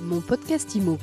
Mon podcast IMO.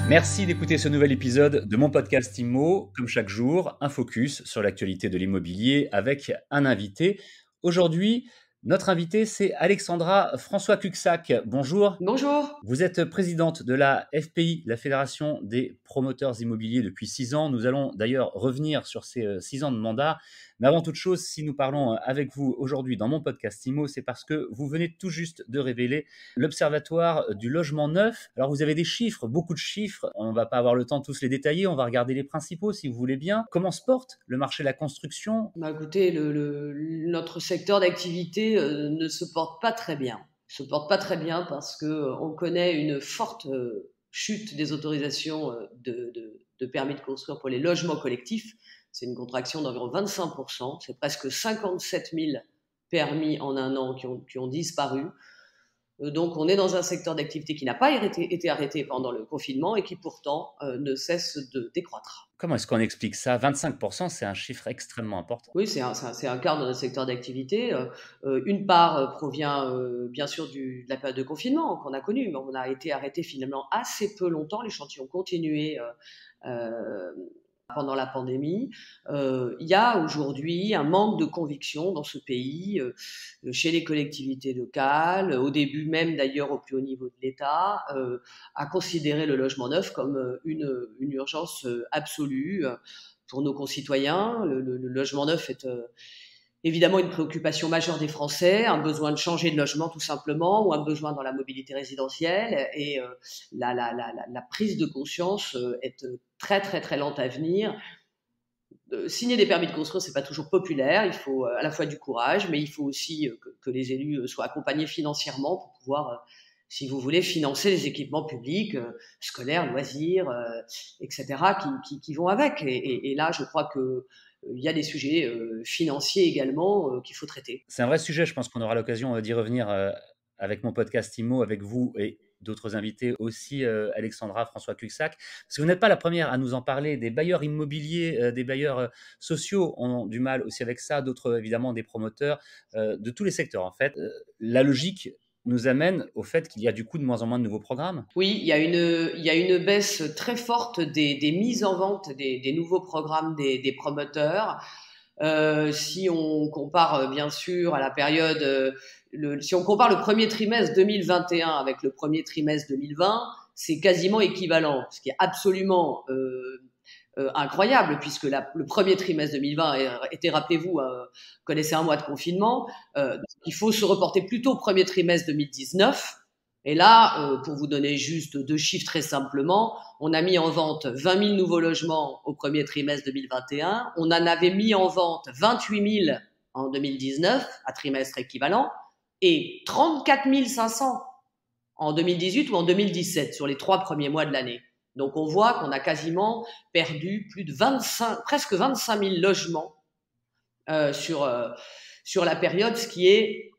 Merci d'écouter ce nouvel épisode de mon podcast IMO. Comme chaque jour, un focus sur l'actualité de l'immobilier avec un invité. Aujourd'hui, notre invité, c'est Alexandra François-Cuxac. Bonjour. Bonjour. Vous êtes présidente de la FPI, la Fédération des promoteurs immobiliers, depuis 6 ans. Nous allons d'ailleurs revenir sur ces 6 ans de mandat. Mais avant toute chose, si nous parlons avec vous aujourd'hui dans mon podcast IMO, c'est parce que vous venez tout juste de révéler l'Observatoire du logement neuf. Alors vous avez des chiffres, beaucoup de chiffres. On ne va pas avoir le temps de tous les détailler. On va regarder les principaux si vous voulez bien. Comment se porte le marché de la construction ? Écoutez, notre secteur d'activité ne se porte pas très bien. Il ne se porte pas très bien parce qu'on connaît une forte chute des autorisations de permis de construire pour les logements collectifs. C'est une contraction d'environ 25%. C'est presque 57 000 permis en un an qui ont disparu. Donc on est dans un secteur d'activité qui n'a pas été arrêté pendant le confinement et qui pourtant ne cesse de décroître. Comment est-ce qu'on explique ça ? 25%, c'est un chiffre extrêmement important. Oui, c'est un quart de notre secteur d'activité. Une part provient bien sûr de la période de confinement qu'on a connue, mais on a été arrêté finalement assez peu longtemps. Les chantiers ont continué pendant la pandémie. Il y a aujourd'hui un manque de conviction dans ce pays, chez les collectivités locales, au début même d'ailleurs au plus haut niveau de l'État, à considérer le logement neuf comme une urgence absolue pour nos concitoyens. Le logement neuf est évidemment une préoccupation majeure des Français, un besoin de changer de logement tout simplement, ou un besoin dans la mobilité résidentielle, et la prise de conscience est très très très lente à venir. Signer des permis de construire, c'est pas toujours populaire. Il faut à la fois du courage, mais il faut aussi que les élus soient accompagnés financièrement pour pouvoir, si vous voulez, financer les équipements publics, scolaires, loisirs, etc., qui vont avec. Et là, je crois que il y a des sujets financiers également qu'il faut traiter. C'est un vrai sujet, je pense qu'on aura l'occasion d'y revenir avec mon podcast IMO, avec vous et d'autres invités aussi, Alexandra François-Cuxac. Parce que vous n'êtes pas la première à nous en parler. Des bailleurs immobiliers, des bailleurs sociaux ont du mal aussi avec ça, d'autres évidemment des promoteurs, de tous les secteurs en fait. La logique nous amène au fait qu'il y a du coup de moins en moins de nouveaux programmes. Oui, il y a une baisse très forte des mises en vente des nouveaux programmes des promoteurs. Si on compare bien sûr à la période, si on compare le premier trimestre 2021 avec le premier trimestre 2020, c'est quasiment équivalent, ce qui est absolument incroyable, puisque le premier trimestre 2020 était, rappelez-vous, connaissait un mois de confinement. Donc il faut se reporter plutôt au premier trimestre 2019. Et là, pour vous donner juste deux chiffres très simplement, on a mis en vente 20 000 nouveaux logements au premier trimestre 2021. On en avait mis en vente 28 000 en 2019, à trimestre équivalent, et 34 500 en 2018 ou en 2017, sur les 3 premiers mois de l'année. Donc on voit qu'on a quasiment perdu presque 25 000 logements sur la période, ce qui est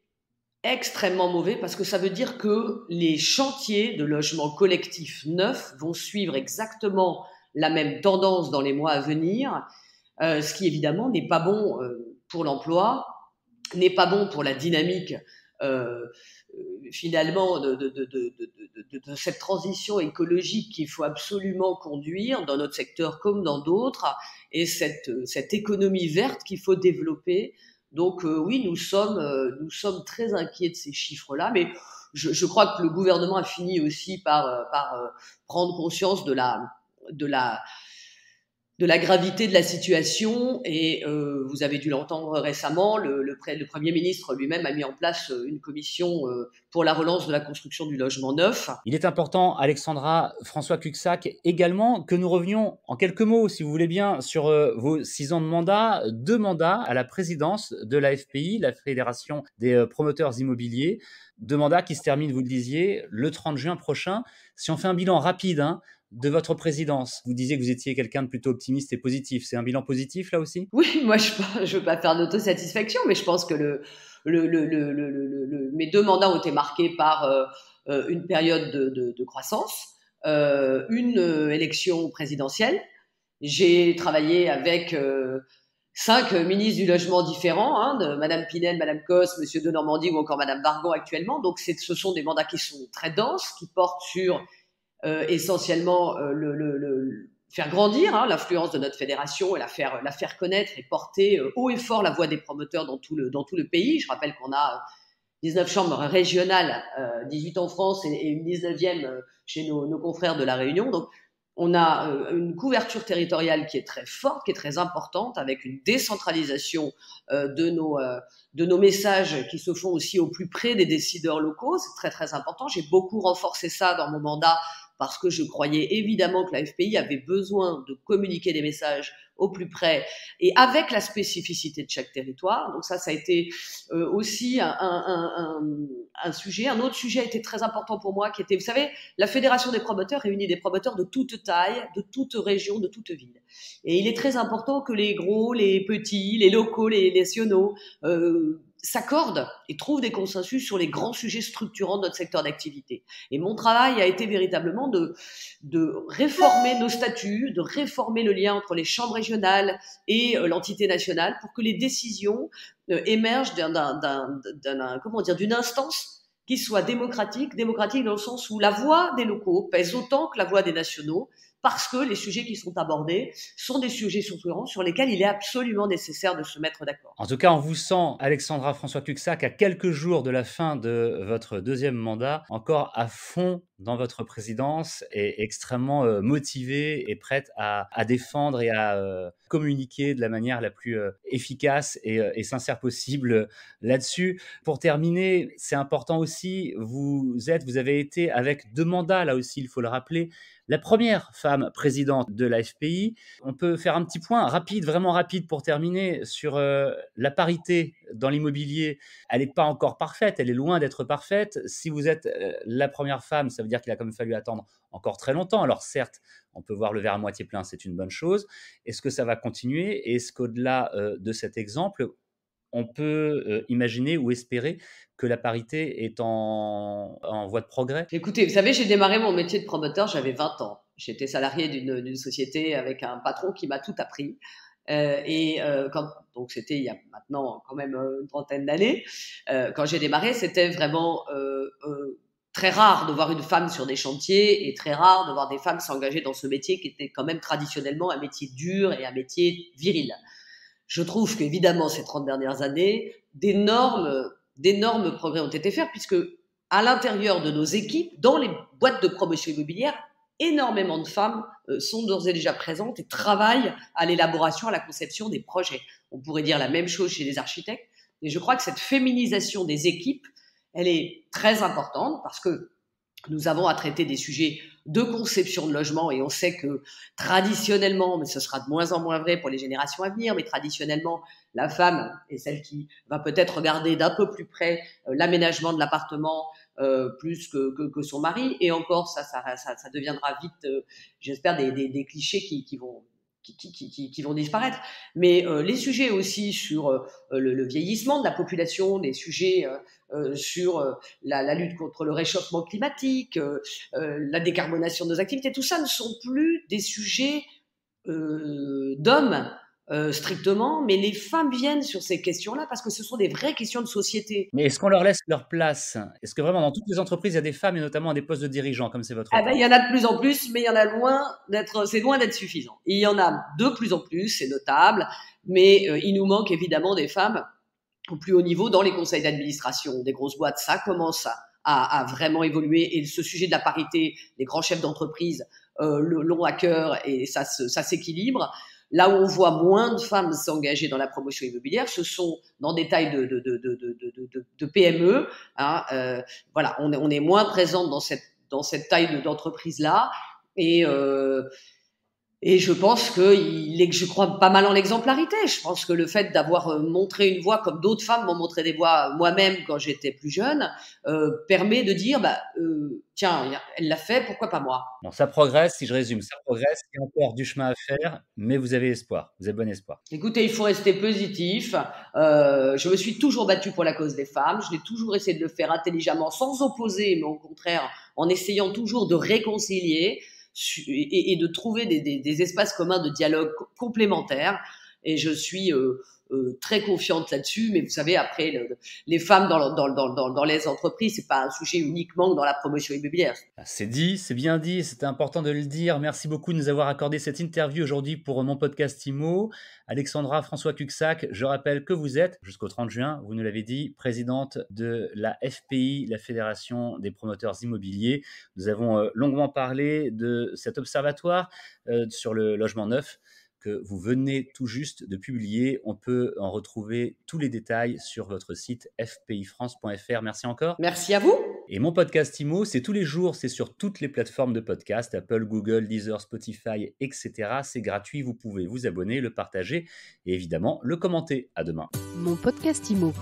extrêmement mauvais, parce que ça veut dire que les chantiers de logements collectifs neufs vont suivre exactement la même tendance dans les mois à venir, ce qui évidemment n'est pas bon pour l'emploi, n'est pas bon pour la dynamique finalement de cette transition écologique qu'il faut absolument conduire dans notre secteur comme dans d'autres, et cette économie verte qu'il faut développer. Donc oui, nous sommes très inquiets de ces chiffres-là, mais je crois que le gouvernement a fini aussi par prendre conscience de la gravité de la situation, et vous avez dû l'entendre récemment, le Premier ministre lui-même a mis en place une commission pour la relance de la construction du logement neuf. Il est important, Alexandra François-Cuxac, également que nous revenions en quelques mots, si vous voulez bien, sur vos 6 ans de mandat, 2 mandats à la présidence de la FPI, la Fédération des promoteurs immobiliers, 2 mandats qui se terminent, vous le disiez, le 30 juin prochain. Si on fait un bilan rapide de votre présidence, vous disiez que vous étiez quelqu'un de plutôt optimiste et positif. C'est un bilan positif là aussi ? Oui, moi je veux pas faire d'autosatisfaction, mais je pense que mes 2 mandats ont été marqués par une période de croissance, une élection présidentielle. J'ai travaillé avec 5 ministres du logement différents, hein, de Madame Pinel, Madame Cos, Monsieur de Normandie ou encore Madame Vargon actuellement. Donc ce sont des mandats qui sont très denses, qui portent sur essentiellement faire grandir l'influence de notre fédération et la faire connaître et porter haut et fort la voix des promoteurs dans tout le pays. Je rappelle qu'on a 19 chambres régionales, 18 en France et une 19e chez nos confrères de La Réunion. Donc, on a une couverture territoriale qui est très forte, qui est très importante, avec une décentralisation de nos messages qui se font aussi au plus près des décideurs locaux. C'est très, très important. J'ai beaucoup renforcé ça dans mon mandat parce que je croyais évidemment que la FPI avait besoin de communiquer des messages au plus près et avec la spécificité de chaque territoire. Donc ça a été aussi un sujet. Un autre sujet a été très important pour moi, qui était, vous savez, la Fédération des promoteurs réunit des promoteurs de toute taille, de toute région, de toute ville. Et il est très important que les gros, les petits, les locaux, les nationaux s'accordent et trouvent des consensus sur les grands sujets structurants de notre secteur d'activité. Et mon travail a été véritablement de réformer nos statuts, de réformer le lien entre les chambres régionales et l'entité nationale pour que les décisions émergent d'une instance qui soit démocratique dans le sens où la voix des locaux pèse autant que la voix des nationaux, parce que les sujets qui sont abordés sont des sujets structurants sur lesquels il est absolument nécessaire de se mettre d'accord. En tout cas, on vous sent, Alexandra François-Cuxac, à quelques jours de la fin de votre deuxième mandat, encore à fond dans votre présidence et extrêmement motivée et prête à défendre et à communiquer de la manière la plus efficace et sincère possible là-dessus. Pour terminer, c'est important aussi, vous avez été avec 2 mandats, là aussi, il faut le rappeler, la première femme présidente de la FPI. On peut faire un petit point rapide, vraiment rapide pour terminer, sur la parité dans l'immobilier. Elle n'est pas encore parfaite, elle est loin d'être parfaite. Si vous êtes la première femme, ça veut dire qu'il a quand même fallu attendre encore très longtemps. Alors certes, on peut voir le verre à moitié plein, c'est une bonne chose. Est-ce que ça va continuer? Est-ce qu'au-delà de cet exemple, on peut imaginer ou espérer que la parité est en voie de progrès? Écoutez, vous savez, j'ai démarré mon métier de promoteur, j'avais 20 ans. J'étais salarié d'une société avec un patron qui m'a tout appris. Donc c'était il y a maintenant quand même une trentaine d'années. Quand j'ai démarré, c'était vraiment très rare de voir une femme sur des chantiers et très rare de voir des femmes s'engager dans ce métier qui était quand même traditionnellement un métier dur et un métier viril. Je trouve qu'évidemment, ces 30 dernières années, d'énormes progrès ont été faits, puisque à l'intérieur de nos équipes, dans les boîtes de promotion immobilière, énormément de femmes sont d'ores et déjà présentes et travaillent à l'élaboration, à la conception des projets. On pourrait dire la même chose chez les architectes. Et je crois que cette féminisation des équipes, elle est très importante parce que nous avons à traiter des sujets de conception de logement et on sait que traditionnellement, mais ce sera de moins en moins vrai pour les générations à venir, mais traditionnellement, la femme est celle qui va peut-être regarder d'un peu plus près l'aménagement de l'appartement plus que son mari. Et encore, ça deviendra vite, j'espère, des clichés qui vont disparaître. Mais les sujets aussi sur le vieillissement de la population, les sujets sur la lutte contre le réchauffement climatique, la décarbonation de nos activités, tout ça ne sont plus des sujets d'hommes strictement, mais les femmes viennent sur ces questions-là parce que ce sont des vraies questions de société. Mais est-ce qu'on leur laisse leur place? Est-ce que vraiment dans toutes les entreprises, il y a des femmes et notamment à des postes de dirigeants comme c'est votre cas? Il y en a de plus en plus, mais il y en a c'est loin d'être suffisant. Il y en a de plus en plus, c'est notable, mais il nous manque évidemment des femmes au plus haut niveau dans les conseils d'administration des grosses boîtes. Ça commence à vraiment évoluer et ce sujet de la parité, les grands chefs d'entreprise l'ont à cœur et ça s'équilibre. Là où on voit moins de femmes s'engager dans la promotion immobilière, ce sont dans des tailles de PME. Voilà, on est moins présente dans cette taille d'entreprise-là. Et je pense je crois pas mal en l'exemplarité. Je pense que le fait d'avoir montré une voie comme d'autres femmes m'ont montré des voies moi-même quand j'étais plus jeune, permet de dire, tiens, elle l'a fait, pourquoi pas moi? Non, ça progresse, si je résume, ça progresse, il y a encore du chemin à faire, mais vous avez espoir, vous avez bon espoir. Écoutez, il faut rester positif. Je me suis toujours battue pour la cause des femmes. Je l'ai toujours essayé de le faire intelligemment, sans opposer, mais au contraire, en essayant toujours de réconcilier et de trouver des espaces communs de dialogue complémentaires. et je suis très confiante là-dessus. Mais vous savez, après, les femmes dans les entreprises, c'est pas un sujet uniquement dans la promotion immobilière. C'est dit, c'est bien dit, c'était important de le dire. Merci beaucoup de nous avoir accordé cette interview aujourd'hui pour mon podcast IMO. Alexandra François-Cuxac, je rappelle que vous êtes, jusqu'au 30 juin, vous nous l'avez dit, présidente de la FPI, la Fédération des promoteurs immobiliers. Nous avons longuement parlé de cet observatoire sur le logement neuf que vous venez tout juste de publier. On peut en retrouver tous les détails sur votre site fpifrance.fr. Merci encore. Merci à vous. Et mon podcast IMO, c'est tous les jours, c'est sur toutes les plateformes de podcast, Apple, Google, Deezer, Spotify, etc. C'est gratuit, vous pouvez vous abonner, le partager et évidemment le commenter. À demain. Mon podcast IMO.